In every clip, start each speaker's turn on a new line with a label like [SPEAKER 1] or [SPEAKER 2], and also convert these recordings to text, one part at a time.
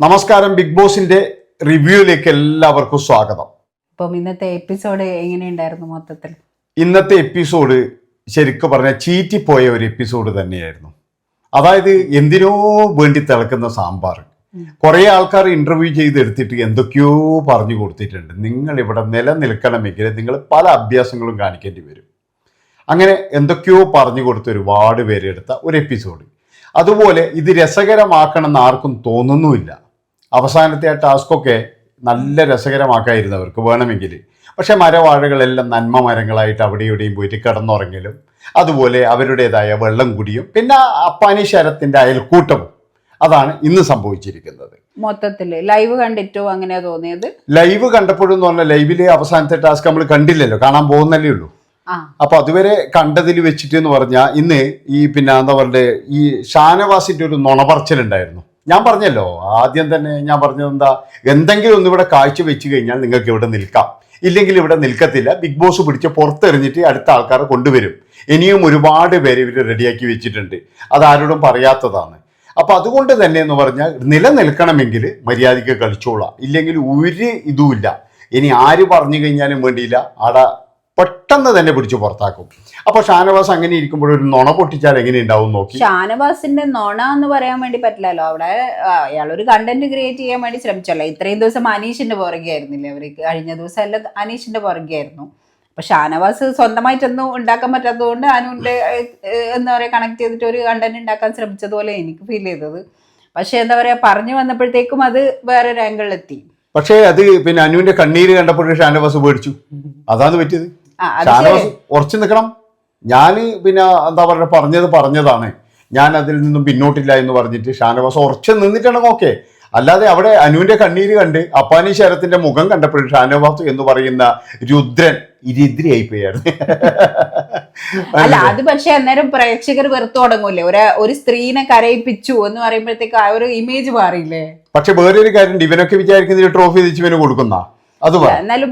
[SPEAKER 1] നമസ്കാരം. ബിഗ് ബോസിന്റെ റിവ്യൂയിലേക്ക് എല്ലാവർക്കും സ്വാഗതം.
[SPEAKER 2] അപ്പം ഇന്നത്തെ എപ്പിസോഡ് എങ്ങനെയുണ്ടായിരുന്നു മൊത്തത്തിൽ?
[SPEAKER 1] ഇന്നത്തെ എപ്പിസോഡ് ശരിക്കും പറഞ്ഞാൽ ചീറ്റിപ്പോയ ഒരു എപ്പിസോഡ് തന്നെയായിരുന്നു. അതായത് എന്തിനോ വേണ്ടി തിളക്കുന്ന സാമ്പാർ. കുറേ ആൾക്കാർ ഇന്റർവ്യൂ ചെയ്തെടുത്തിട്ട് എന്തൊക്കെയോ പറഞ്ഞു കൊടുത്തിട്ടുണ്ട്. നിങ്ങൾ ഇവിടെ നിലനിൽക്കണമെങ്കിൽ നിങ്ങൾ പല അഭ്യാസങ്ങളും കാണിക്കേണ്ടി വരും. അങ്ങനെ എന്തൊക്കെയോ പറഞ്ഞു കൊടുത്ത ഒരുപാട് പേരെടുത്ത ഒരു എപ്പിസോഡ്. അതുപോലെ ഇത് രസകരമാക്കണമെന്ന് ആർക്കും തോന്നുന്നുമില്ല. അവസാനത്തെ ആ ടാസ്കൊക്കെ നല്ല രസകരമാക്കായിരുന്നു അവർക്ക് വേണമെങ്കിൽ. പക്ഷെ മരവാഴകളെല്ലാം നന്മ മരങ്ങളായിട്ട് അവിടെ ഇവിടെയും പോയിട്ട് കിടന്നുറങ്ങലും അതുപോലെ അവരുടേതായ വെള്ളം കുടിയും പിന്നെ അപ്പാനി ശരത്തിൻ്റെ അയൽക്കൂട്ടവും അതാണ് ഇന്ന് സംഭവിച്ചിരിക്കുന്നത്.
[SPEAKER 2] മൊത്തത്തില് ലൈവ് കണ്ടിട്ടോ അങ്ങനെയാ തോന്നിയത്?
[SPEAKER 1] ലൈവ് കണ്ടപ്പോഴെന്ന് പറഞ്ഞാൽ ലൈവിലെ അവസാനത്തെ ടാസ്ക് നമ്മൾ കണ്ടില്ലല്ലോ, കാണാൻ പോകുന്നല്ലേ ഉള്ളൂ. അപ്പൊ അതുവരെ കണ്ടതിൽ വെച്ചിട്ട് എന്ന് പറഞ്ഞാൽ ഇന്ന് ഈ പിന്നെ എന്താ പറയുക, ഈ ഷാനവാസിന്റെ ഒരു നുണപറച്ചിലുണ്ടായിരുന്നു. ഞാൻ പറഞ്ഞല്ലോ, ആദ്യം തന്നെ ഞാൻ പറഞ്ഞത് എന്താ, എന്തെങ്കിലും ഒന്ന് ഇവിടെ കാഴ്ച വെച്ച് കഴിഞ്ഞാൽ നിങ്ങൾക്ക് ഇവിടെ നിൽക്കാം, ഇല്ലെങ്കിൽ ഇവിടെ നിൽക്കത്തില്ല. ബിഗ് ബോസ് പിടിച്ച് പുറത്തെറിഞ്ഞിട്ട് അടുത്ത ആൾക്കാരെ കൊണ്ടുവരും. ഇനിയും ഒരുപാട് പേര് ഇവർ റെഡിയാക്കി വെച്ചിട്ടുണ്ട്, അതാരോടും പറയാത്തതാണ്. അപ്പൊ അതുകൊണ്ട് തന്നെ എന്ന് പറഞ്ഞാൽ നിലനിൽക്കണമെങ്കിൽ മര്യാദയ്ക്ക് കളിച്ചോളാം, ഇല്ലെങ്കിൽ ഒരു ഇതുമില്ല. ഇനി ആര് പറഞ്ഞു കഴിഞ്ഞാലും വേണ്ടിയില്ല, ആടെ പെട്ടെന്ന് തന്നെ പിടിച്ച് പുറത്താക്കും. അപ്പൊ ഷാനവാസ് അങ്ങനെ ഇരിക്കുമ്പോൾ ഒരു നുണ പൊട്ടിച്ചാൽ എങ്ങനെ ഉണ്ടാവും നോക്കി.
[SPEAKER 2] ഷാനവാസിന്റെ നുണ എന്ന് പറയാൻ വേണ്ടി പറ്റില്ലല്ലോ. അവിടെ അയാളൊരു കണ്ടന്റ് ക്രിയേറ്റ് ചെയ്യാൻ വേണ്ടി ശ്രമിച്ചല്ലോ. ഇത്രയും ദിവസം അനീഷിന്റെ പുറകെ ആയിരുന്നില്ലേ അവര്? കഴിഞ്ഞ ദിവസം എല്ലാം അനീഷിന്റെ പുറകെ ആയിരുന്നു. അപ്പൊ ഷാനവാസ് സ്വന്തമായിട്ടൊന്നും ഉണ്ടാക്കാൻ പറ്റാത്തതുകൊണ്ട് അനുവിന്റെ എന്താ പറയാ കണക്ട് ചെയ്തിട്ട് ഒരു കണ്ടന്റ് ഉണ്ടാക്കാൻ ശ്രമിച്ചതുപോലെ എനിക്ക് ഫീൽ ചെയ്തത്. പക്ഷെ എന്താ പറയാ, പറഞ്ഞു വന്നപ്പോഴത്തേക്കും അത് വേറൊരു ആംഗിളിലെത്തി.
[SPEAKER 1] പക്ഷേ അത് പിന്നെ അനുവിന്റെ കണ്ണീര് കണ്ടപ്പോഴും ഷാനവാസ് പേടിച്ചു. അതാണ് പറ്റിയത്. ഷാനവാസ് ഉറച്ചു നിൽക്കണം. ഞാൻ പിന്നെ എന്താ പറയുക, പറഞ്ഞതാണ്, ഞാൻ അതിൽ നിന്നും പിന്നോട്ടില്ല എന്ന് പറഞ്ഞിട്ട് ഷാനവാസ് ഉറച്ചു നിന്നിട്ടാണ്. ഓക്കെ, അല്ലാതെ അവിടെ അനുവിന്റെ കണ്ണീര് കണ്ട് അപ്പാനി ശരത്തിന്റെ മുഖം കണ്ടപ്പോഴും ഷാനവാസ് എന്ന് പറയുന്ന രുദ്രൻ ഇരിദ്രിയായി പോയായിരുന്നു.
[SPEAKER 2] അല്ല, അത് പക്ഷെ അന്നേരം പ്രേക്ഷകർ വെറുത്തു തുടങ്ങൂലേ. ഒരു സ്ത്രീനെ കരയിപ്പിച്ചു എന്ന് പറയുമ്പോഴത്തേക്ക് ആ ഒരു ഇമേജ് മാറിയില്ലേ.
[SPEAKER 1] പക്ഷെ വേറൊരു കാര്യം, ഇവനൊക്കെ വിചാരിക്കുന്ന ട്രോഫി തിരിച്ചു ഇവന് കൊടുക്കുന്ന
[SPEAKER 2] എന്നാലും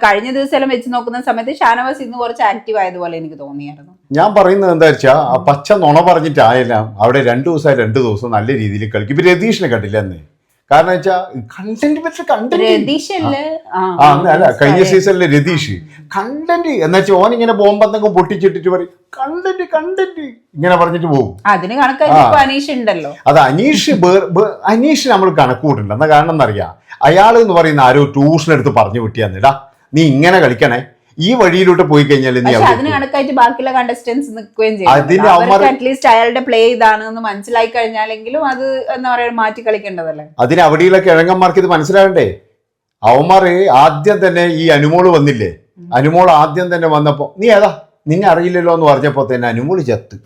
[SPEAKER 2] കഴിഞ്ഞ ദിവസം വെച്ച് നോക്കുന്ന സമയത്ത് ഷാനവാസ് ഇന്ന് കുറച്ച് ആക്റ്റീവ് ആയതുപോലെ എനിക്ക് തോന്നിയായിരുന്നു.
[SPEAKER 1] ഞാൻ പറയുന്നത് എന്താ വെച്ചാൽ, പച്ച നുണ പറഞ്ഞിട്ടായാലും അവിടെ 2 ദിവസം നല്ല രീതിയിൽ കളിക്കും. ഇപ്പൊ രതീഷിനെ കണ്ടില്ല അന്ന്. കാരണം വെച്ചാൽ കണ്ടന്റ് അല്ല, കഴിഞ്ഞ സീസണിലെ രതീഷ് കണ്ടന്റ് എന്ന് വെച്ചാൽ ഓനിങ്ങനെ ബോംബെന്തെങ്കിലും പൊട്ടിച്ചിട്ടിട്ട് പറയും കണ്ടന്റ് ഇങ്ങനെ പറഞ്ഞിട്ട് പോകും.
[SPEAKER 2] അതിന് കണക്കായിട്ട് അനീഷ് ഉണ്ടല്ലോ.
[SPEAKER 1] അത് അനീഷ് നമ്മൾ കണക്കൂട്ടുണ്ട്. എന്താ കാരണം എന്നറിയാം, അയാൾ എന്ന് പറയുന്ന ആരോ ട്യൂഷൻ എടുത്ത് പറഞ്ഞു വിട്ടിയാന്നിടാ, നീ ഇങ്ങനെ കളിക്കണേ, ഈ വഴിയിലോട്ട് പോയി കഴിഞ്ഞാൽ നീ
[SPEAKER 2] അതിന് കണക്കായിട്ട് ബാക്കിയുള്ള കണ്ടസ്റ്റൻസ് നിൽക്കുകയും ചെയ്യും. അറ്റ്ലീസ്റ്റ് അയാളുടെ പ്ലേ ഇതാണെന്ന് മനസ്സിലായി കഴിഞ്ഞാലെങ്കിലും അത് എന്താ പറയാ മാറ്റി കളിക്കേണ്ടതല്ലേ.
[SPEAKER 1] അതിന് അവിടെയുള്ള കിഴങ്ങന്മാർക്ക് ഇത് മനസ്സിലാകണ്ടേ. അവന്മാർ ആദ്യം തന്നെ ഈ അനുമോള് വന്നില്ലേ, അനുമോൾ ആദ്യം തന്നെ വന്നപ്പോ നീ ഏതാ നിന്നെ അറിയില്ലല്ലോ എന്ന് പറഞ്ഞപ്പോ തന്നെ അനുമോള് ചത്ത്.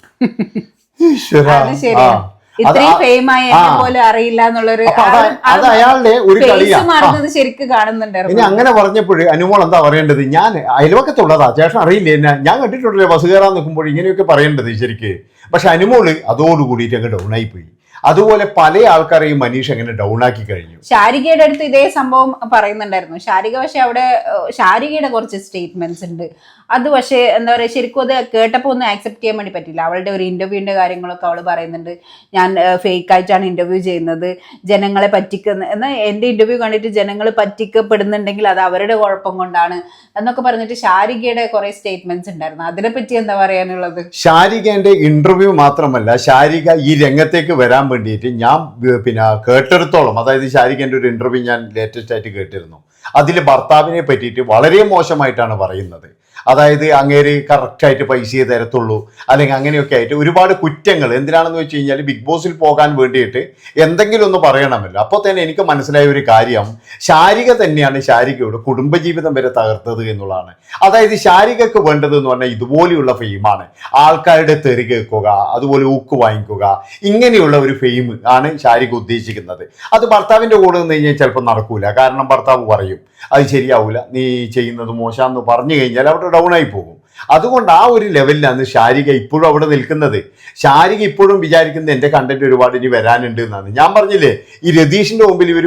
[SPEAKER 1] അത് അയാളുടെ ഒരു കളിയാണ്. ഇനി അങ്ങനെ പറഞ്ഞപ്പോഴ് അനുമോൾ എന്താ പറയേണ്ടത്, ഞാൻ അയൽവക്കത്തുള്ളതാ ചേട്ടൻ അറിയില്ലേ എന്നെ, ഞാൻ കണ്ടിട്ടുണ്ടല്ലോ ബസ് കയറാൻ നിൽക്കുമ്പോൾ ഇങ്ങനെയൊക്കെ പറയേണ്ടത് ശരിക്ക്. പക്ഷെ അനുമോള് അതോടുകൂടിയിട്ട് അങ്ങ് ഡൗൺ ആയി പോയി. അതുപോലെ പല ആൾക്കാരെയും മനീഷ് അങ്ങനെ ഡൗൺ ആക്കി കഴിഞ്ഞു.
[SPEAKER 2] ശാരികയുടെ അടുത്ത് ഇതേ സംഭവം പറയുന്നുണ്ടായിരുന്നു ശാരിക. പക്ഷെ അവിടെ ശാരികയുടെ കുറച്ച് സ്റ്റേറ്റ്മെന്റ്സ് ഉണ്ട്. അത് പക്ഷേ എന്താ പറയുക, ശരിക്കും അത് കേട്ടപ്പോൾ ഒന്നും ആക്സെപ്റ്റ് ചെയ്യാൻ വേണ്ടി പറ്റില്ല. അവളുടെ ഒരു ഇന്റർവ്യൂവിന്റെ കാര്യങ്ങളൊക്കെ അവൾ പറയുന്നുണ്ട്. ഞാൻ ഫേക്ക് ആയിട്ടാണ് ഇന്റർവ്യൂ ചെയ്യുന്നത്, ജനങ്ങളെ പറ്റിക്കുന്ന എന്നാൽ എന്റെ ഇന്റർവ്യൂ കണ്ടിട്ട് ജനങ്ങൾ പറ്റിക്കപ്പെടുന്നുണ്ടെങ്കിൽ അത് അവരുടെ കുഴപ്പം കൊണ്ടാണ് എന്നൊക്കെ പറഞ്ഞിട്ട് ശാരികയുടെ കുറെ സ്റ്റേറ്റ്മെന്റ്സ് ഉണ്ടായിരുന്നു. അതിനെപ്പറ്റി എന്താ പറയാനുള്ളത്?
[SPEAKER 1] ശാരികന്റെ ഇന്റർവ്യൂ മാത്രമല്ല, ശാരിക ഈ രംഗത്തേക്ക് വരാൻ വേണ്ടിയിട്ട് ഞാൻ പിന്നെ കേട്ടെടുത്തോളം, അതായത് ശാരികന്റെ ഒരു ഇന്റർവ്യൂ ഞാൻ ലേറ്റസ്റ്റ് ആയിട്ട് കേട്ടിരുന്നു. അതിൽ ഭർത്താവിനെ പറ്റിയിട്ട് വളരെ മോശമായിട്ടാണ് പറയുന്നത്. അതായത് അങ്ങേര് കറക്റ്റായിട്ട് പൈസയെ തരത്തുള്ളൂ, അല്ലെങ്കിൽ അങ്ങനെയൊക്കെ ആയിട്ട് ഒരുപാട് കുറ്റങ്ങൾ. എന്തിനാണെന്ന് വെച്ച് കഴിഞ്ഞാൽ ബിഗ് ബോസിൽ പോകാൻ വേണ്ടിയിട്ട് എന്തെങ്കിലും ഒന്ന് പറയണമല്ലോ. അപ്പോൾ തന്നെ എനിക്ക് മനസ്സിലായ ഒരു കാര്യം, ശാരിക തന്നെയാണ് ശാരികയോട് കുടുംബജീവിതം വരെ തകർത്തത് എന്നുള്ളതാണ്. അതായത് ശാരികക്ക് വേണ്ടത് എന്ന് പറഞ്ഞാൽ ഇതുപോലെയുള്ള ഫെയിമാണ്. ആൾക്കാരുടെ തെറി കേൾക്കുക, അതുപോലെ ഊക്ക് വാങ്ങിക്കുക, ഇങ്ങനെയുള്ള ഒരു ഫെയിം ആണ് ശാരിക ഉദ്ദേശിക്കുന്നത്. അത് ഭർത്താവിൻ്റെ കൂടെ നിന്ന് കഴിഞ്ഞാൽ ചിലപ്പോൾ നടക്കൂല. കാരണം ഭർത്താവ് പറയും അത് ശരിയാവൂല, നീ ചെയ്യുന്നത് മോശമെന്ന് പറഞ്ഞു കഴിഞ്ഞാൽ അവിടെ ഡൗൺ ആയി പോകും. അതുകൊണ്ട് ആ ഒരു ലെവലിലാണ് ശാരിക ഇപ്പോഴും അവിടെ നിൽക്കുന്നത്. ശാരിക ഇപ്പോഴും വിചാരിക്കുന്നത് എൻ്റെ കണ്ടന്റ് ഒരുപാട് ഇനി വരാനുണ്ട് എന്നാണ്. ഞാൻ പറഞ്ഞില്ലേ, ഈ രതീഷിന്റെ മുമ്പിൽ ഇവർ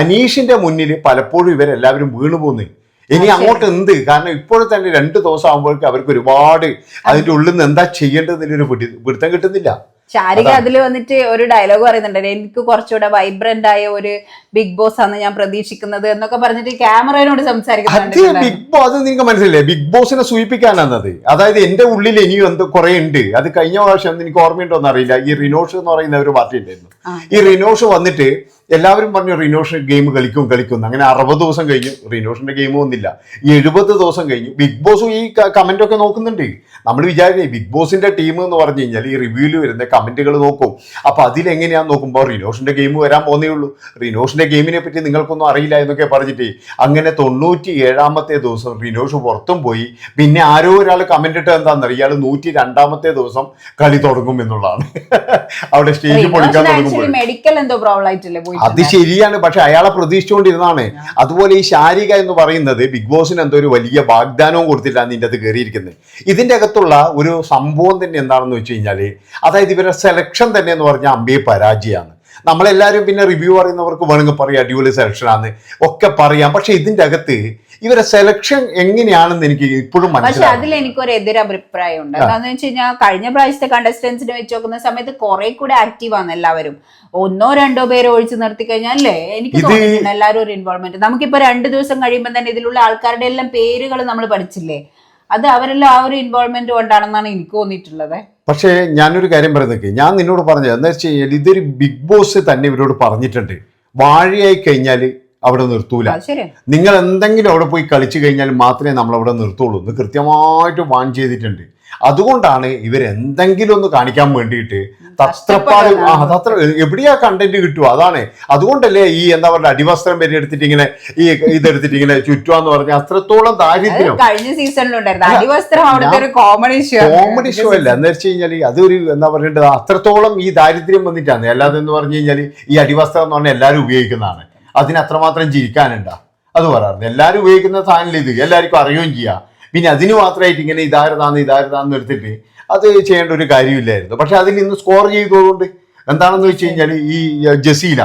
[SPEAKER 1] അനീഷിന്റെ മുന്നിൽ പലപ്പോഴും ഇവരെല്ലാവരും വീണു പോകുന്നു. ഇനി അങ്ങോട്ട് എന്ത്, കാരണം ഇപ്പോൾ തന്നെ 2 ദിവസം ആകുമ്പോഴേക്കും അവർക്ക് ഒരുപാട് അതിൻ്റെ ഉള്ളിൽ നിന്ന് എന്താ ചെയ്യേണ്ടതെന്നൊരു പിടുത്തം കിട്ടുന്നില്ല.
[SPEAKER 2] ശാരിക അതിൽ വന്നിട്ട് ഒരു ഡയലോഗ് പറയുന്നുണ്ട്, എനിക്ക് കുറച്ചുകൂടെ വൈബ്രന്റ് ആയ ഒരു ബിഗ് ബോസ് ആണ് ഞാൻ പ്രതീക്ഷിക്കുന്നത് എന്നൊക്കെ പറഞ്ഞിട്ട് ക്യാമറയോട് സംസാരിക്കുന്നുണ്ട്.
[SPEAKER 1] ബിഗ് ബോസ് അത് നിങ്ങൾക്ക് മനസ്സിലല്ലേ, ബിഗ് ബോസിനെ സൂചിപ്പിക്കാനാണത്. അതായത് എന്റെ ഉള്ളിൽ ഇനിയും എന്ത് കുറെ ഉണ്ട്. അത് കഴിഞ്ഞ പ്രാവശ്യം എനിക്ക് ഓർമ്മയുണ്ടോന്ന് അറിയില്ല, ഈ റിനോഷ് എന്ന് പറയുന്ന ഒരു പാർട്ടി ഉണ്ടായിരുന്നു. ഈ റിനോഷ് വന്നിട്ട് എല്ലാവരും പറഞ്ഞു റിനോഷ് ഗെയിം കളിക്കും. അങ്ങനെ 60 ദിവസം കഴിഞ്ഞു, റിനോഷിന്റെ ഗെയിം വന്നില്ല. ഈ 70 ദിവസം കഴിഞ്ഞു. ബിഗ് ബോസും ഈ കമന്റ് ഒക്കെ നോക്കുന്നുണ്ട്. നമ്മൾ വിചാരിച്ചേ ബിഗ് ബോസിന്റെ ടീം എന്ന് പറഞ്ഞു കഴിഞ്ഞാൽ ഈ റിവ്യൂവിൽ വരുന്ന കമന്റുകൾ നോക്കും. അപ്പൊ അതിലെങ്ങനെയാന്ന് നോക്കുമ്പോൾ റിനോഷിന്റെ ഗെയിം വരാൻ പോന്നേ ഉള്ളൂ, റിനോഷിന്റെ ഗെയിമിനെ പറ്റി നിങ്ങൾക്കൊന്നും അറിയില്ല എന്നൊക്കെ പറഞ്ഞിട്ട് അങ്ങനെ 97ാമത്തെ ദിവസം റിനോഷ് പുറത്തും പോയി. പിന്നെ ആരോ ഒരാൾ കമന്റ് ഇട്ട് എന്താണെന്നറിയാം, ഇയാൾ 102ാമത്തെ ദിവസം കളി തുടങ്ങും എന്നുള്ളതാണ്. അവിടെ സ്റ്റേജ് പൊളിക്കാൻ തുടങ്ങുമ്പോൾ
[SPEAKER 2] മെഡിക്കൽ എന്തോ പ്രോബ്ലം ആയിട്ടില്ലേ പോയി.
[SPEAKER 1] അത് ശരിയാണ്, പക്ഷെ അയാളെ പ്രതീക്ഷിച്ചുകൊണ്ടിരുന്നാണ്. അതുപോലെ ഈ ശാരിക എന്ന് പറയുന്നത് ബിഗ് ബോസിന് എന്തോ ഒരു വലിയ വാഗ്ദാനവും കൊടുത്തില്ല ഇതിൻ്റെ അത് കയറിയിരിക്കുന്നത്. ഇതിന്റെ അകത്തുള്ള ഒരു സംഭവം തന്നെ എന്താണെന്ന് വെച്ച് കഴിഞ്ഞാല്, അതായത് ഇവരുടെ സെലക്ഷൻ തന്നെ എന്ന് പറഞ്ഞാൽ അമ്പേ പരാജയമാണ്. നമ്മളെല്ലാവരും പിന്നെ റിവ്യൂ പറയുന്നവർക്ക് വേണമെങ്കിൽ പറയാം അടിപൊളി സെലക്ഷനാന്ന് ഒക്കെ പറയാം. പക്ഷെ ഇതിന്റെ അകത്ത് ഇവരെ സെലക്ഷൻ എങ്ങനെയാണെന്ന് എനിക്ക് ഇപ്പോഴും മനസ്സിലായി.
[SPEAKER 2] പക്ഷെ അതിൽ എനിക്കൊരു എതിരഭിപ്രായം ഉണ്ട്. എന്താന്ന് വെച്ച് കഴിഞ്ഞാൽ കഴിഞ്ഞ പ്രാവശ്യത്തെ കണ്ടസ്റ്റൻസിനെ വെച്ച് നോക്കുന്ന സമയത്ത് കുറെ കൂടെ ആക്റ്റീവ് ആണ് എല്ലാവരും. 1-2 പേരെ ഒഴിച്ചു നിർത്തി കഴിഞ്ഞാൽ അല്ലേ എനിക്ക് തോന്നുന്നുണ്ട് എല്ലാവരും ഒരു ഇൻവോൾവ്മെന്റ്. നമുക്കിപ്പോ 2 ദിവസം കഴിയുമ്പോൾ തന്നെ ഇതിലുള്ള ആൾക്കാരുടെ എല്ലാം പേരുകൾ നമ്മൾ പഠിച്ചില്ലേ, അത് അവരെല്ലാം ആ ഒരു ഇൻവോൾവ്മെന്റ് കൊണ്ടാണെന്നാണ് എനിക്ക് തോന്നിയിട്ടുള്ളത്.
[SPEAKER 1] പക്ഷേ ഞാനൊരു കാര്യം പറയുന്നത്, ഞാൻ നിന്നോട് പറഞ്ഞത് എന്താ വെച്ച് കഴിഞ്ഞാൽ ഇതൊരു ബിഗ് ബോസ് തന്നെ ഇവരോട് പറഞ്ഞിട്ടുണ്ട്, വാഴയായി കഴിഞ്ഞാൽ അവിടെ നിർത്തൂല. നിങ്ങൾ എന്തെങ്കിലും അവിടെ പോയി കളിച്ചു കഴിഞ്ഞാൽ മാത്രമേ നമ്മൾ അവിടെ നിർത്തുള്ളൂ എന്ന് കൃത്യമായിട്ട് വാൺ ചെയ്തിട്ടുണ്ട്. അതുകൊണ്ടാണ് ഇവരെന്തെങ്കിലും ഒന്ന് കാണിക്കാൻ വേണ്ടിയിട്ട് തത്രപ്പാട് അതത്ര എവിടെയാ കണ്ടന്റ് കിട്ടുക, അതാണ്. അതുകൊണ്ടല്ലേ ഈ എന്താ പറയുക അടിവസ്ത്രം വരെ എടുത്തിട്ട് ഇങ്ങനെ ഈ ഇതെടുത്തിട്ട് ഇങ്ങനെ ചുറ്റുവാന്ന് പറഞ്ഞാൽ അത്രത്തോളം ദാരിദ്ര്യം.
[SPEAKER 2] കഴിഞ്ഞ സീസണിലുണ്ടായിരുന്നു കോമഡി
[SPEAKER 1] ഷോ അല്ല എന്ന് വെച്ച് കഴിഞ്ഞാൽ അതൊരു എന്താ പറയേണ്ടത്, അത്രത്തോളം ഈ ദാരിദ്ര്യം വന്നിട്ടാണ്. അല്ലാതെ എന്ന് പറഞ്ഞു കഴിഞ്ഞാൽ ഈ അടിവസ്ത്രം എന്ന് പറഞ്ഞാൽ എല്ലാവരും ഉപയോഗിക്കുന്നതാണ്, അതിന് അത്രമാത്രം ചിരിക്കാനുണ്ടാ അത് പറയാറുണ്ട്. എല്ലാവരും ഉപയോഗിക്കുന്ന സാധനം ഇത് എല്ലാവർക്കും അറിയുകയും ചെയ്യാം. പിന്നെ അതിന് മാത്രമായിട്ട് ഇങ്ങനെ ഇതാരതാന്ന് എടുത്തിട്ട് അത് ചെയ്യേണ്ട ഒരു കാര്യമില്ലായിരുന്നു. പക്ഷെ അതിൽ ഇന്ന് സ്കോർ ചെയ്തതുകൊണ്ട് എന്താണെന്ന് വെച്ച് കഴിഞ്ഞാൽ ഈ ജിസേൽ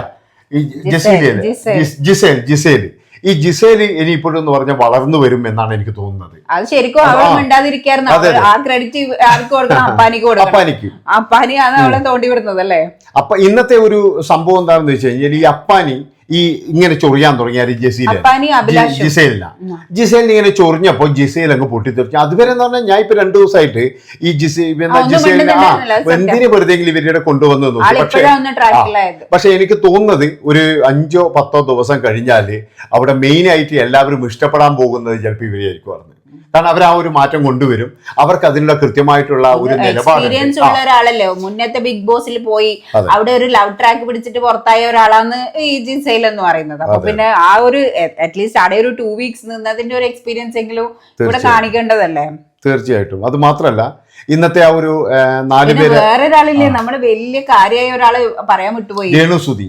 [SPEAKER 1] ഈ ജിസേൽ ഇനിയിപ്പോഴും എന്ന് പറഞ്ഞാൽ വളർന്നു വരും എന്നാണ് എനിക്ക് തോന്നുന്നത്.
[SPEAKER 2] അത് ശരിക്കും അപ്പാനിക്കാണ് അവളെ തോണ്ടി വിടുന്നത് അല്ലേ.
[SPEAKER 1] അപ്പൊ ഇന്നത്തെ ഒരു സംഭവം എന്താണെന്ന് വെച്ച് കഴിഞ്ഞാൽ ഈ അപ്പാനി ഈ ഇങ്ങനെ ചൊറിയാൻ തുടങ്ങിയാൽ ജിസേലിന് ഇങ്ങനെ ചൊറിഞ്ഞപ്പോ ജിസേൽ അങ്ങ് പൊട്ടിത്തെറിച്ചു. അതുവരെ എന്ന് പറഞ്ഞാൽ ഞാൻ ഇപ്പൊ 2 ദിവസമായിട്ട് ഈ ജിസേലിനെ എന്തിനു വെറുതെങ്കിലും ഇവരുടെ കൊണ്ടുവന്നു നോക്കും. പക്ഷെ എനിക്ക് തോന്നുന്നത് ഒരു 5-10 ദിവസം കഴിഞ്ഞാല് അവിടെ മെയിൻ ആയിട്ട് എല്ലാവരും ഇഷ്ടപ്പെടാൻ പോകുന്നത് ചിലപ്പോൾ ഇവരെയായിരിക്കും പറഞ്ഞത്. കാരണം അവർ ആ ഒരു മാറ്റം കൊണ്ടുവരും, അവർക്ക് അതിനുള്ള കൃത്യമായിട്ടുള്ള ഒരു നിലപാട്.
[SPEAKER 2] എക്സ്പീരിയൻസ് ഉള്ള ഒരാളല്ലേ, മുന്നത്തെ ബിഗ് ബോസിൽ പോയി അവിടെ ഒരു ലവ് ട്രാക്ക് പിടിച്ചിട്ട് പുറത്തായ ഒരാളാണ് ഈ ജിസേൽ എന്ന് പറയുന്നത്. അപ്പൊ പിന്നെ ആ ഒരു അറ്റ്ലീസ്റ്റ് അവിടെ ഒരു 2 വീക്സ് നിന്നതിന്റെ ഒരു എക്സ്പീരിയൻസ് എങ്കിലും ഇവിടെ കാണിക്കേണ്ടതല്ലേ.
[SPEAKER 1] തീർച്ചയായിട്ടും. അത് മാത്രല്ല ഇന്നത്തെ ആ ഒരു 4 പേര്
[SPEAKER 2] വേറൊരാളില്ലേ, നമ്മുടെ വലിയ കാര്യമായ ഒരാള് പറയാൻ വിട്ടുപോയി,
[SPEAKER 1] രേണുസുതി.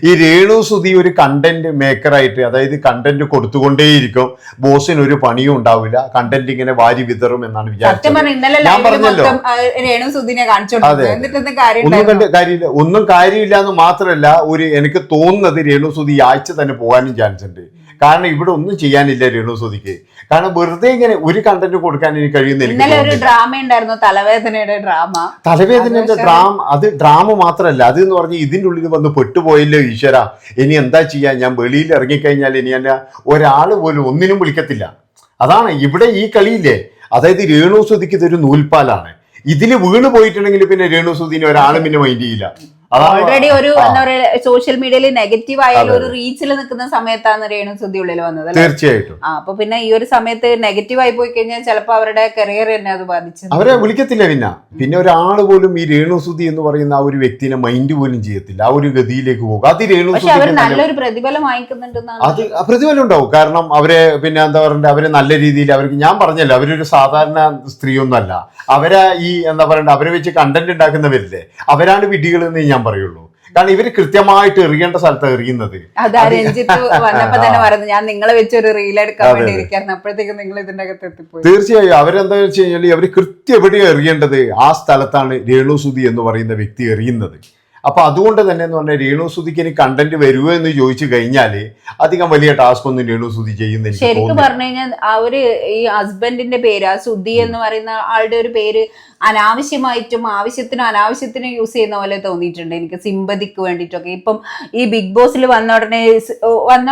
[SPEAKER 1] ഈ രേണുസുതി ഒരു കണ്ടന്റ് മേക്കറായിട്ട്, അതായത് കണ്ടന്റ് കൊടുത്തുകൊണ്ടേയിരിക്കും, ബോസിന് ഒരു പണിയും ഉണ്ടാവില്ല, കണ്ടന്റ് ഇങ്ങനെ വാരി വിതറും എന്നാണ് വിചാരിച്ചത്. ഞാൻ പറഞ്ഞല്ലോ ഒന്നും കാര്യമില്ല എന്ന് മാത്രമല്ല, എനിക്ക് തോന്നുന്നത് രേണുസുതി ഈ ആഴ്ച തന്നെ പോകാനും ചാൻസ് ഉണ്ട്. കാരണം ഇവിടെ ഒന്നും ചെയ്യാനില്ല രേണുസുതിക്ക്. കാരണം വെറുതെ ഇങ്ങനെ ഒരു കണ്ടന്റ് കൊടുക്കാൻ എനിക്ക് കഴിയുന്നില്ല.
[SPEAKER 2] ഒരു ഡ്രാമ ഉണ്ടായിരുന്നു, തലവേദനയുടെ ഡ്രാമ.
[SPEAKER 1] അത് ഡ്രാമ മാത്രമല്ല, അത് എന്ന് പറഞ്ഞാൽ ഇതിൻ്റെ ഉള്ളിൽ വന്ന് പെട്ടുപോയല്ലോ ഈശ്വര, ഇനി എന്താ ചെയ്യാ, ഞാൻ വെളിയിൽ ഇറങ്ങിക്കഴിഞ്ഞാൽ ഇനി എന്നെ ഒരാൾ പോലും ഒന്നിനും വിളിക്കത്തില്ല. അതാണ് ഇവിടെ ഈ കളിയില്ലേ. അതായത് രേണുസുതിക്ക് ഇതൊരു നൂൽപ്പാലാണ്. ഇതില് വീണ് പോയിട്ടുണ്ടെങ്കിൽ പിന്നെ രേണുസുതിനെ ഒരാളും പിന്നെ മൈൻഡ് ചെയ്യില്ല.
[SPEAKER 2] ഓൾറെഡി ഒരു എന്താ പറയുക സോഷ്യൽ മീഡിയയിൽ നെഗറ്റീവ് ആയാലും ഒരു റീച്ചിൽ നിൽക്കുന്ന സമയത്താണ് രേണുസുതി ഉള്ളിൽ വന്നത്.
[SPEAKER 1] തീർച്ചയായിട്ടും.
[SPEAKER 2] അപ്പൊ പിന്നെ ഈ ഒരു സമയത്ത് നെഗറ്റീവ് ആയി പോയി കഴിഞ്ഞാൽ ചിലപ്പോൾ അവരുടെ കരിയർ തന്നെ അത് ബാധിച്ചു.
[SPEAKER 1] അവരെ വിളിക്കത്തില്ല. പിന്നെ ഒരാൾ പോലും ഈ രേണുസുതി എന്ന് പറയുന്ന ആ ഒരു വ്യക്തിനെ മൈൻഡ് പോലും ചെയ്യത്തില്ല. ആ ഒരു ഗതിയിലേക്ക് പോകും. അത്
[SPEAKER 2] പക്ഷെ അവർ നല്ലൊരു പ്രതിഫലം വാങ്ങിക്കുന്നുണ്ടെന്നാണ്.
[SPEAKER 1] അത് പ്രതിഫലം ഉണ്ടാവും. കാരണം അവരെ പിന്നെ എന്താ പറയണ്ടേ, അവരെ നല്ല രീതിയിൽ അവർക്ക്, ഞാൻ പറഞ്ഞല്ലോ അവരൊരു സാധാരണ സ്ത്രീയൊന്നും അല്ല. അവരെ ഈ എന്താ പറയണ്ടേ, അവരെ വെച്ച് കണ്ടന്റ് ഉണ്ടാക്കുന്നവരില്ലേ, അവരാണ് വിഡ്ഢികൾ എന്ന് ഞാൻ പറയുള്ളൂ. കാരണം ഇവര് കൃത്യമായിട്ട് എറിയേണ്ട സ്ഥലത്ത് എറിയുന്നത്.
[SPEAKER 2] ഞാൻ നിങ്ങളെ വെച്ച് ഒരു റീൽ എടുക്കാൻ വേണ്ടി ഇരിക്കായിരുന്നു, അപ്പോഴത്തേക്കും നിങ്ങൾ ഇതിന്റെ അകത്ത് എത്തിപ്പോയി.
[SPEAKER 1] തീർച്ചയായും അവരെന്താ വെച്ച് കഴിഞ്ഞാൽ അവര് കൃത്യം എവിടെയാണ് എറിയേണ്ടത് ആ സ്ഥലത്താണ് രേണുസുതി എന്ന് പറയുന്ന വ്യക്തി എറിയുന്നത്. അപ്പൊ അതുകൊണ്ട് തന്നെ എന്ന് പറഞ്ഞാൽ രേണുസുതിക്ക് ഇനി കണ്ടന്റ് വരുമോ എന്ന് ചോദിച്ചു കഴിഞ്ഞാല് അധികം വലിയ ടാസ്ക് ഒന്നും രേണുസുതി ചെയ്യുന്നില്ല.
[SPEAKER 2] ശരിക്കും പറഞ്ഞു കഴിഞ്ഞാൽ ആ ഒരു ഈ ഹസ്ബൻഡിന്റെ പേര്, ആ സുധി എന്ന് പറയുന്ന ആളുടെ ഒരു പേര് അനാവശ്യമായിട്ടും ആവശ്യത്തിനും അനാവശ്യത്തിനും യൂസ് ചെയ്യുന്ന പോലെ തോന്നിയിട്ടുണ്ട് എനിക്ക്, സിമ്പതിക്ക് വേണ്ടിയിട്ടൊക്കെ. ഇപ്പം ഈ ബിഗ് ബോസിൽ വന്ന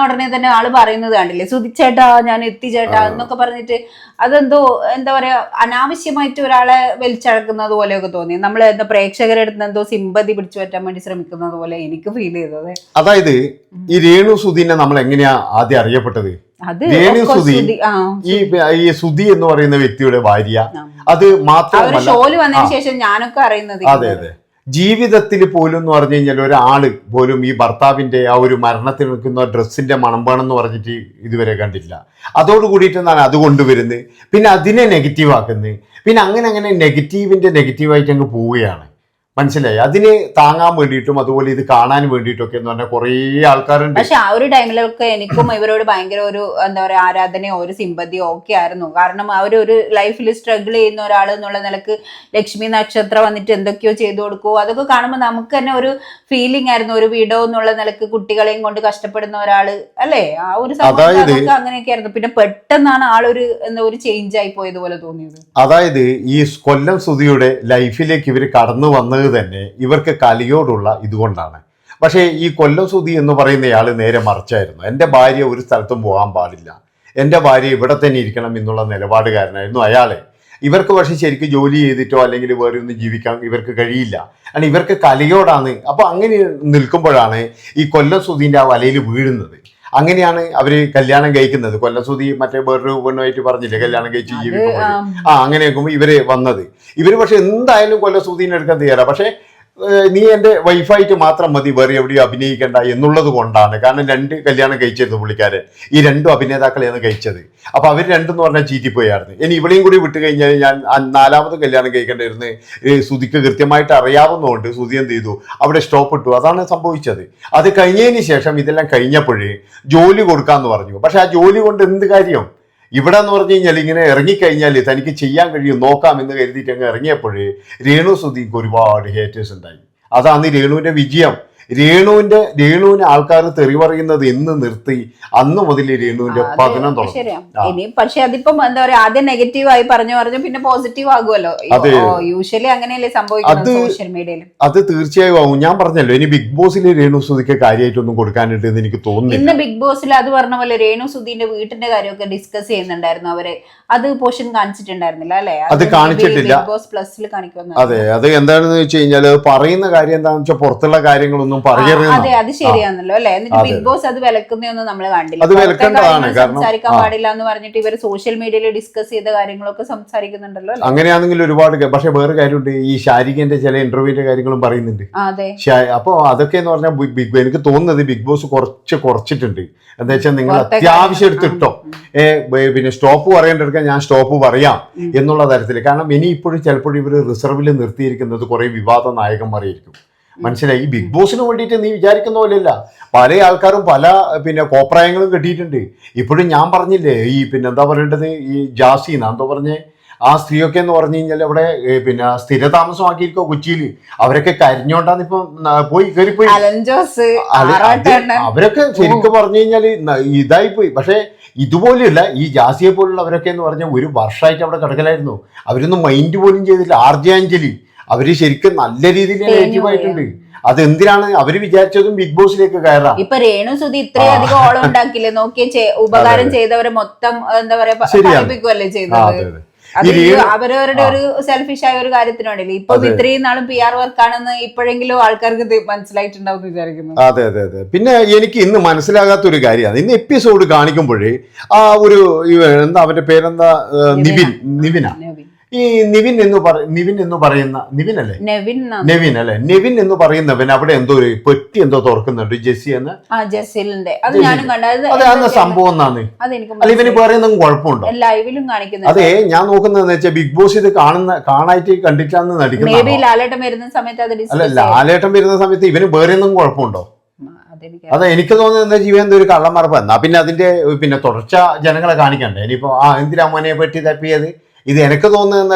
[SPEAKER 2] ഉടനെ തന്നെ ആള് പറയുന്നത് കണ്ടില്ലേ, സുധിച്ചേട്ടാ ഞാൻ എത്തിച്ചേട്ടാ എന്നൊക്കെ പറഞ്ഞിട്ട് അതെന്തോ എന്താ പറയാ അനാവശ്യമായിട്ട് ഒരാളെ വലിച്ചഴക്കുന്നത് പോലെയൊക്കെ തോന്നി. നമ്മൾ എന്താ പ്രേക്ഷകരുടെ അടുത്ത് എന്തോ സിമ്പതി പിടിച്ചു പറ്റാൻ വേണ്ടി ശ്രമിക്കുന്നത് പോലെ എനിക്ക് ഫീൽ ചെയ്തത്.
[SPEAKER 1] അതായത് ഈ രേണു സുധീനെ നമ്മൾ എങ്ങനെയാ ആദ്യം അറിയപ്പെട്ടത്? രേണു സുധി ഈ സുധി എന്ന് പറയുന്ന വ്യക്തിയുടെ ഭാര്യ. അത് മാത്രമല്ല
[SPEAKER 2] ഷോയിൽ വന്നതിന് ശേഷം ഞാനൊക്കെ അറിയുന്നത്.
[SPEAKER 1] അതെ അതെ, ജീവിതത്തിൽ പോലും എന്ന് പറഞ്ഞു കഴിഞ്ഞാൽ ഒരാള് പോലും ഈ ഭർത്താവിന്റെ ആ ഒരു മരണത്തിൽ നിൽക്കുന്ന ഡ്രസ്സിന്റെ മണം വേണമെന്ന് പറഞ്ഞിട്ട് ഇതുവരെ കണ്ടില്ല. അതോട് കൂടിയിട്ടാണ് അത് കൊണ്ടുവരുന്നത്, പിന്നെ അതിനെ നെഗറ്റീവ് ആക്കുന്നത്, പിന്നെ അങ്ങനെ നെഗറ്റീവിന്റെ നെഗറ്റീവായിട്ട് അങ്ങ് പോവുകയാണ്. മനസ്സിലായി? അതിന് താങ്ങാൻ വേണ്ടിയിട്ടും അതുപോലെ ഇത് കാണാൻ വേണ്ടിയിട്ടൊക്കെ എന്ന് പറഞ്ഞാൽ കുറേ ആൾക്കാരുണ്ട്.
[SPEAKER 2] പക്ഷെ ആ ഒരു ടൈമിലൊക്കെ എനിക്കും ഇവരോട് ഭയങ്കര ഒരു എന്താ പറയാ ആരാധനയോ ഒരു സിമ്പതിയോ ഒക്കെ ആയിരുന്നു. കാരണം അവരൊരു ലൈഫിൽ സ്ട്രഗിൾ ചെയ്യുന്ന ഒരാൾ എന്നുള്ള നിലക്ക് ലക്ഷ്മി നക്ഷത്രം വന്നിട്ട് എന്തൊക്കെയോ ചെയ്തു കൊടുക്കുമോ അതൊക്കെ കാണുമ്പോൾ നമുക്ക് തന്നെ ഒരു ഫീലിംഗ് ആയിരുന്നു. ഒരു വീടോ എന്നുള്ള നിലക്ക് കുട്ടികളെയും കൊണ്ട് കഷ്ടപ്പെടുന്ന ഒരാള് അല്ലേ, ആ ഒരു സമയത്ത് അങ്ങനെയൊക്കെ ആയിരുന്നു. പിന്നെ പെട്ടെന്നാണ് ആളൊരു എന്താ ഒരു ചേഞ്ച് ആയി പോയതുപോലെ തോന്നിയത്.
[SPEAKER 1] അതായത് ഈ കൊല്ലം സുധിയുടെ ലൈഫിലേക്ക് ഇവർ കടന്നു വന്നത് തന്നെ ഇവർക്ക് കലിയോടുള്ള ഇതുകൊണ്ടാണ്. പക്ഷേ ഈ കൊല്ലം സുധി എന്ന് പറയുന്നയാൾ നേരെ മറിച്ചായിരുന്നു. എൻ്റെ ഭാര്യ ഒരു സ്ഥലത്തും പോകാൻ പാടില്ല, എൻ്റെ ഭാര്യ ഇവിടെ തന്നെ ഇരിക്കണം എന്നുള്ള നിലപാടുകാരനായിരുന്നു അയാളെ. ഇവർക്ക് പക്ഷെ ശരിക്കും ജോലി ചെയ്തിട്ടോ അല്ലെങ്കിൽ വേറെ ഒന്നും ജീവിക്കാൻ ഇവർക്ക് കഴിയില്ല, കാരണം ഇവർക്ക് കലയോടാണ്. അപ്പൊ അങ്ങനെ നിൽക്കുമ്പോഴാണ് ഈ കൊല്ലം സുധീന്റെ ആ വലയിൽ വീഴുന്നത്. അങ്ങനെയാണ് അവര് കല്യാണം കഴിക്കുന്നത്. കൊല്ലം സുധി മറ്റേ വേറൊരു പെണ്ണുമായിട്ട് പറഞ്ഞില്ലേ കല്യാണം കഴിച്ച് ജീവിക്കുമ്പോൾ അങ്ങനെ നോക്കുമ്പോൾ ഇവര് വന്നത്. ഇവര് പക്ഷെ എന്തായാലും കൊല്ലം സുധീനെ എടുക്കാൻ തയ്യാറാ. പക്ഷെ നീ എൻ്റെ വൈഫായിട്ട് മാത്രം മതി, വേറെ എവിടെയും അഭിനയിക്കേണ്ട എന്നുള്ളത് കൊണ്ടാണ്. കാരണം 2 കല്യാണം കഴിച്ചിരുന്നു പുള്ളിക്കാരൻ, ഈ 2 അഭിനേതാക്കളെയാണ് കഴിച്ചത്. അപ്പൊ അവർ രണ്ടെന്ന് പറഞ്ഞാൽ ചീറ്റിപ്പോയായിരുന്നു. ഇനി ഇവിടെയും കൂടി വിട്ട് കഴിഞ്ഞാൽ ഞാൻ 4ാമത് കല്യാണം കഴിക്കേണ്ടിരുന്ന് സുധിക്ക് കൃത്യമായിട്ട് അറിയാവുന്നതുകൊണ്ട് സുധി എന്ത് ചെയ്തു, അവിടെ സ്റ്റോപ്പ് ഇട്ടു. അതാണ് സംഭവിച്ചത്. അത് കഴിഞ്ഞതിന് ശേഷം ഇതെല്ലാം കഴിഞ്ഞപ്പോഴേ ജോലി കൊടുക്കാന്ന് പറഞ്ഞു. പക്ഷെ ആ ജോലി കൊണ്ട് എന്ത് കാര്യം? ഇവിടെ എന്ന് പറഞ്ഞു കഴിഞ്ഞാൽ ഇങ്ങനെ ഇറങ്ങിക്കഴിഞ്ഞാൽ തനിക്ക് ചെയ്യാൻ കഴിയും, നോക്കാം എന്ന് കരുതിയിട്ട് അങ്ങ് ഇറങ്ങിയപ്പോഴേ രേണു സുധിക്ക് ഒരുപാട് ഹേറ്റേഴ്സ് ഉണ്ടായി. അതാണ് രേണുവിന്റെ വിജയം. രേണുവിനെ ആൾക്കാർ തെറി പറയുന്നത് എന്ന് നിർത്തി അന്ന് മുതൽ രേണുവിന്റെ പതനം തുടങ്ങി.
[SPEAKER 2] പക്ഷെ അതിപ്പം എന്താ പറയാ ആദ്യം നെഗറ്റീവ് ആയി പറഞ്ഞു പിന്നെ പോസിറ്റീവ് ആകുമല്ലോ. യൂഷ്വലി അങ്ങനെയല്ലേ സംഭവിക്കുന്നത് സോഷ്യൽ മീഡിയയിൽ.
[SPEAKER 1] അത് തീർച്ചയായും ആവും. ഞാൻ പറഞ്ഞല്ലോ ഇനി ബിഗ് ബോസിൽ രേണു സുധിക്ക് കാര്യമായിട്ടൊന്നും കൊടുക്കാനായിട്ട് എന്ന് എനിക്ക് തോന്നുന്നു.
[SPEAKER 2] ഇന്ന് ബിഗ് ബോസിൽ അത് പറഞ്ഞ പോലെ രേണു സുധീന്റെ വീട്ടിന്റെ കാര്യമൊക്കെ ഡിസ്കസ് ചെയ്യുന്നുണ്ടായിരുന്നു അവര്. അത് പോർഷൻ കാണിച്ചിട്ടുണ്ടായിരുന്നില്ല അല്ലെ?
[SPEAKER 1] അത് കാണിച്ചിട്ടില്ല.
[SPEAKER 2] ബിഗ് ബോസ് പ്ലസിൽ കാണിക്കുന്നു.
[SPEAKER 1] അതെ, അത് എന്താണെന്ന് വെച്ച് കഴിഞ്ഞാൽ പറയുന്ന കാര്യം എന്താണെന്ന് വെച്ചാൽ പുറത്തുള്ള കാര്യങ്ങളൊന്നും
[SPEAKER 2] അതെ അത് ശരിയാണല്ലോ അല്ലെ. എന്നിട്ട് ബിഗ് ബോസ് അത് വിലക്കുന്നൊന്നും നമ്മൾ കണ്ടില്ല. സംസാരിക്കാൻ പാടില്ല എന്ന് പറഞ്ഞിട്ട് ഇവർ സോഷ്യൽ മീഡിയയിൽ ഡിസ്കസ് ചെയ്ത കാര്യങ്ങളൊക്കെ സംസാരിക്കുന്നുണ്ടല്ലോ.
[SPEAKER 1] അങ്ങനെയാണെങ്കിൽ ഒരുപാട്. പക്ഷെ വേറെ കാര്യമുണ്ട്, ഈ ശാരികന്റെ ചില ഇന്റർവ്യൂവിന്റെ കാര്യങ്ങളും പറയുന്നുണ്ട്. അപ്പൊ അതൊക്കെ എന്ന് പറഞ്ഞാൽ എനിക്ക് തോന്നുന്നത് ബിഗ് ബോസ് കുറച്ചിട്ടുണ്ട്. എന്താ വെച്ചാൽ നിങ്ങൾ അത്യാവശ്യം എടുത്തിട്ടോ, പിന്നെ സ്റ്റോപ്പ് പറയേണ്ടടുക്കാൻ ഞാൻ സ്റ്റോപ്പ് പറയാം എന്നുള്ള തരത്തിൽ. കാരണം ഇനി ഇപ്പോഴും ചിലപ്പോഴും ഇവർ റിസർവിൽ നിർത്തിയിരിക്കുന്നത് കുറെ വിവാദ നായകന്മാരായിരിക്കും. മനസ്സിലായി? ഈ ബിഗ് ബോസിന് വേണ്ടിയിട്ട് നീ വിചാരിക്കുന്ന പോലെയല്ല. പല ആൾക്കാരും പല പിന്നെ കോപ്രായങ്ങളും കെട്ടിയിട്ടുണ്ട്. ഇപ്പോഴും ഞാൻ പറഞ്ഞില്ലേ ഈ പിന്നെ എന്താ പറയേണ്ടത്, ഈ ജാസീന എന്തോ പറഞ്ഞേ ആ സ്ത്രീയൊക്കെ എന്ന് പറഞ്ഞു കഴിഞ്ഞാൽ അവിടെ പിന്നെ സ്ഥിരതാമസമാക്കിയിരിക്കോ കൊച്ചിയിൽ. അവരൊക്കെ കരിഞ്ഞോണ്ടാന്ന് ഇപ്പൊ പോയി കയറിപ്പോയി. അവരൊക്കെ ശരിക്കും പറഞ്ഞു കഴിഞ്ഞാൽ ഇതായിപ്പോയി. പക്ഷെ ഇതുപോലെയല്ല ഈ ജാസിയെ പോലുള്ളവരൊക്കെ എന്ന് പറഞ്ഞാൽ ഒരു വർഷമായിട്ട് അവിടെ കിടക്കലായിരുന്നു. അവരൊന്നും മൈൻഡ് പോലും ചെയ്തില്ല. ആർജാഞ്ജലി അവര് ശരിക്കും നല്ല രീതിയിൽ നെഗറ്റീവായിട്ടുണ്ട്. അതെന്തിനാണ് അവര് വിചാരിച്ചതും ബിഗ് ബോസിലേക്ക് കയറാം.
[SPEAKER 2] ഇപ്പൊ രേണു സുധി ഇത്രയധികം ഓളം ഉണ്ടാക്കില്ലേ, നോക്കിയ ഉപകാരം ചെയ്തവരെ മൊത്തം എന്താ പറയാ പഠിപ്പിക്കുവല്ലേ ചെയ്തത്. അവരവരുടെ ഒരു സെൽഫിഷ് ആയ ഒരു കാര്യത്തിന് വേണ്ടിയില്ല. ഇപ്പൊ ഇത്രയും നാളും PR വർക്കാണെന്ന് ഇപ്പോഴെങ്കിലും ആൾക്കാർക്ക് മനസ്സിലായിട്ടുണ്ടാവും വിചാരിക്കുന്നു.
[SPEAKER 1] അതെ അതെ അതെ. പിന്നെ എനിക്ക് ഇന്ന് മനസ്സിലാകാത്ത ഒരു കാര്യമാണ്, ഇന്ന് എപ്പിസോഡ് കാണിക്കുമ്പോഴേ ആ ഒരു എന്താ അവന്റെ പേരെന്താ, നിവിന ഈ നിവിൻ എന്ന് പറയുന്ന നെവിൻ അല്ലേ, നെവിൻ എന്ന് പറയുന്നവൻ അവിടെ എന്തോ ഒരു പെട്ടി എന്തോ തുറക്കുന്നുണ്ട് ജെസ്സി എന്ന്. അതെ, അന്ന് സംഭവം എന്നാണ്. അല്ല ഇവന് വേറെ എന്തെങ്കിലും കുഴപ്പമുണ്ടോ? അതെ, ഞാൻ നോക്കുന്നതെന്ന് വെച്ചാൽ ബിഗ് ബോസ് ഇത് കാണായിട്ട് കണ്ടിട്ടാന്ന് നടിക്കുന്നത്. അല്ല ലാലേട്ടൻ വരുന്ന സമയത്ത് ഇവന് വേറെ എന്തെങ്കിലും കുഴപ്പമുണ്ടോ? അതെ, എനിക്ക് തോന്നുന്നത് എന്താ ജീവൻ എന്തോ ഒരു കള്ളമറപ്പ്. എന്നാ പിന്നെ അതിന്റെ പിന്നെ തുടർച്ച ജനങ്ങളെ കാണിക്കണ്ടേ? ഇനിയിപ്പോ എന്തിനാ മോനെ പെട്ടി തപ്പിയത്? ഇത് എനിക്ക് തോന്നുന്നത്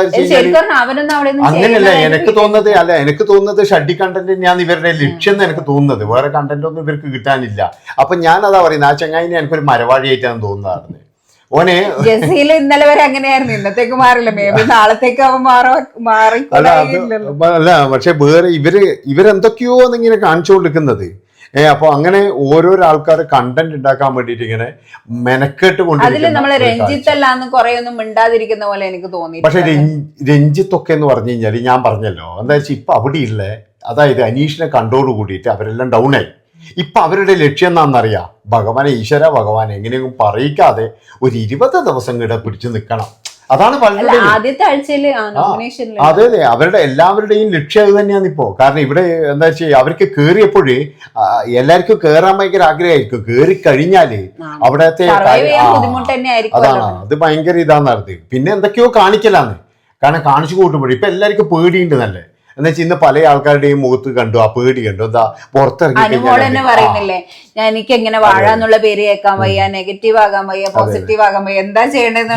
[SPEAKER 1] അങ്ങനെയല്ല. എനിക്ക് തോന്നുന്നത് ഷഡ്ഡി കണ്ടന്റ് ഞാൻ ഇവരുടെ ലക്ഷ്യം എന്ന് എനിക്ക് തോന്നുന്നത്. വേറെ കണ്ടന്റ് ഒന്നും ഇവർക്ക് കിട്ടാനില്ല. അപ്പൊ ഞാൻ അതാ പറയുന്നത്, ആ ചങ്ങായിനെ എനിക്കൊരു മരവാഴിയായിട്ടാണ് തോന്നുന്നത്. ഓനെ
[SPEAKER 2] ജസീൽ ഇന്നലെ വരെ അങ്ങനെയായിരുന്നു, ഇന്നത്തേക്ക് മാറില്ല, മേ ബി നാളത്തേക്ക് അവൻ മാറിക്കൊണ്ടില്ലല്ലോ.
[SPEAKER 1] അല്ല പക്ഷെ വേറെ ഇവരെന്തൊക്കെയോ ഇങ്ങനെ കാണിച്ചുകൊണ്ടിരിക്കുന്നത്. അപ്പൊ അങ്ങനെ ഓരോരോ ആൾക്കാർ കണ്ടന്റ് ഉണ്ടാക്കാൻ വേണ്ടിട്ട് ഇങ്ങനെ മെനക്കെട്ട്
[SPEAKER 2] അതില് നമ്മള്
[SPEAKER 1] കൊണ്ടിരിക്കുന്ന
[SPEAKER 2] രഞ്ജിത്ത് അല്ലാന്ന് കുറെ ഒന്നും മിണ്ടാതിരിക്കുന്ന പോലെ എനിക്ക് തോന്നി.
[SPEAKER 1] പക്ഷെ രഞ്ജിത്തൊക്കെ എന്ന് പറഞ്ഞു കഴിഞ്ഞാൽ ഞാൻ പറഞ്ഞല്ലോ എന്താ വെച്ചാൽ ഇപ്പൊ അവിടെയുള്ള അതായത് അനീഷിനെ കണ്ടോട് കൂടിയിട്ട് അവരെല്ലാം ഡൗൺ ആയി. ഇപ്പൊ അവരുടെ ലക്ഷ്യം എന്താണെന്നറിയാം, ഭഗവാനെ ഈശ്വര ഭഗവാനെ എങ്ങനെയെങ്കിലും പറയിക്കാതെ ഒരു 20 ദിവസം കൂടെ പിടിച്ചു നിൽക്കണം. അതാണ് പലരുടെ
[SPEAKER 2] ആദ്യത്തെ ആഴ്ചയില് നോമിനേഷനിൽ
[SPEAKER 1] അതെ അതെ അവരുടെ എല്ലാവരുടെയും ലക്ഷ്യം അത് തന്നെയാണ് ഇപ്പോ. കാരണം ഇവിടെ എന്താ വെച്ചാൽ അവർക്ക് കേറിയപ്പോഴ് എല്ലാവർക്കും കേറാൻ ഭയങ്കര ആഗ്രഹമായിരിക്കും. കേറി കഴിഞ്ഞാല് അവിടത്തെ അതാണ് അത് ഭയങ്കര ഇതാന്ന് നടത്തി. പിന്നെ എന്തൊക്കെയോ കാണിക്കലാന്ന്, കാരണം കാണിച്ചു കൂട്ടുമ്പോഴേ ഇപ്പൊ എല്ലാവർക്കും പേടിയുണ്ട് നല്ല. എന്ന് വെച്ചാൽ ഇന്ന് പല ആൾക്കാരുടെയും മുഖത്ത് കണ്ടു ആ പേടി കണ്ടു. എന്താ പുറത്തിറങ്ങി
[SPEAKER 2] പറയുന്നില്ലേ, എനിക്ക് എങ്ങനെ വാഴാന്നുള്ള പേര് കേൾക്കാൻ വയ്യ, നെഗറ്റീവ് ആകാൻ വയ്യ, പോസിറ്റീവ് ആകാൻ വയ്യ, എന്താ ചെയ്യേണ്ടത്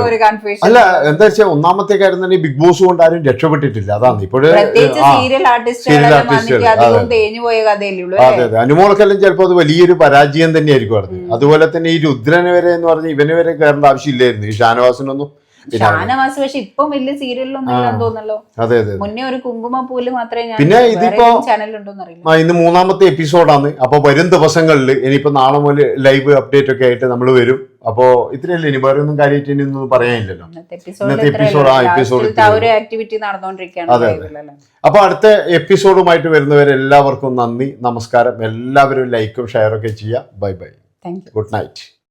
[SPEAKER 2] ഒരു കൺഫ്യൂഷൻ.
[SPEAKER 1] അല്ല എന്താ വെച്ചാൽ ഒന്നാമത്തെ കാര്യം തന്നെ ബിഗ് ബോസ് കൊണ്ട് ആരും രക്ഷപ്പെട്ടിട്ടില്ല. അതാണ് ഇപ്പോഴും
[SPEAKER 2] സീരിയൽ ആർട്ടിസ്റ്റ് തേഞ്ഞു പോയ കഥയല്ലേ.
[SPEAKER 1] അതെ അതെ അനുമോൾക്കെല്ലാം ചിലപ്പോൾ അത് വലിയൊരു പരാജയം തന്നെയായിരിക്കും അത്. അതുപോലെ തന്നെ ഈ രുദ്രന് വരെ എന്ന് പറഞ്ഞ ഇവന് വരെ കയറേണ്ട ആവശ്യമില്ലായിരുന്നു, ഈ ഷാനവാസിനൊന്നും.
[SPEAKER 2] ഷാനവാസ് പക്ഷെ ഇപ്പം വലിയ സീരിയലൊന്നും തോന്നല്ലോ.
[SPEAKER 1] അതെ അതെ
[SPEAKER 2] മുന്നേ ഒരു കുങ്കുമപ്പൂല് മാത്രമേ
[SPEAKER 1] പിന്നെ ഇതിപ്പോ
[SPEAKER 2] ചാനലുണ്ടോന്നറിയില്ല.
[SPEAKER 1] ഇന്ന് 3ാമത്തെ എപ്പിസോഡാണ്. അപ്പൊ വരും ദിവസങ്ങളിൽ ഇനിയിപ്പോ നാളെ മുതൽ ലൈവ് അപ്ഡേറ്റ് ഒക്കെ ആയിട്ട് നമ്മൾ വരും. അപ്പോ ഇത്രയല്ലേ, ഇനി വേറെ ഒന്നും കാര്യമായിട്ട് ഇനി ഒന്നും പറയാനില്ലല്ലോ. ഇന്നത്തെ എപ്പിസോഡ്
[SPEAKER 2] ആക്ടിവിറ്റി നടന്നുകൊണ്ടിരിക്കുകയാണ്.
[SPEAKER 1] അതെ അതെ. അപ്പൊ അടുത്ത എപ്പിസോഡുമായിട്ട് വരുന്നവരെല്ലാവർക്കും നന്ദി, നമസ്കാരം. എല്ലാവരും ലൈക്കും ഷെയറൊക്കെ ചെയ്യുക. Bye bye,
[SPEAKER 2] thank you,
[SPEAKER 1] good night.